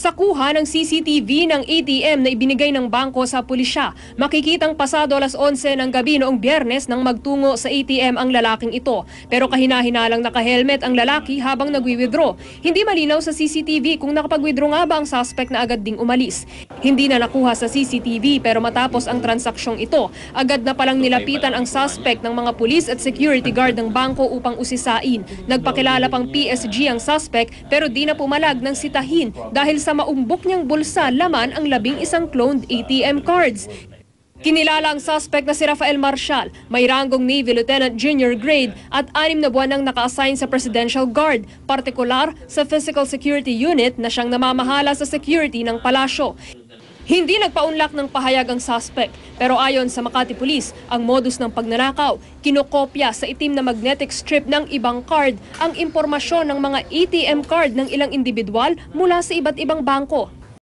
Sa kuha ng CCTV ng ATM na ibinigay ng bangko sa pulisya, makikitang pasado alas 11 ng gabi noong Biyernes nang magtungo sa ATM ang lalaking ito. Pero kahina-hinalang naka-helmet ang lalaki habang nagwi-withdraw. Hindi malinaw sa CCTV kung nakapag-withdraw nga ba ang suspect na agad ding umalis. Hindi na nakuha sa CCTV pero matapos ang transaksyong ito, agad na palang nilapitan ang suspect ng mga pulis at security guard ng bangko upang usisain. Nagpakilala pang PSG ang suspect pero di na pumalag ng sitahin dahil sa maumbok niyang bulsa laman ang 11 cloned ATM cards. Kinilala ang suspect na si Rafael Marcial, may ranggong Navy Lieutenant Junior Grade at 6 na buwan nang naka-assign sa Presidential Guard, partikular sa Physical Security Unit na siyang namamahala sa security ng palasyo. Hindi nagpaunlak ng pahayag ang suspect, pero ayon sa Makati Police, ang modus ng pagnanakaw, kinokopya sa itim na magnetic strip ng ibang card ang impormasyon ng mga ATM card ng ilang individual mula sa iba't ibang bangko.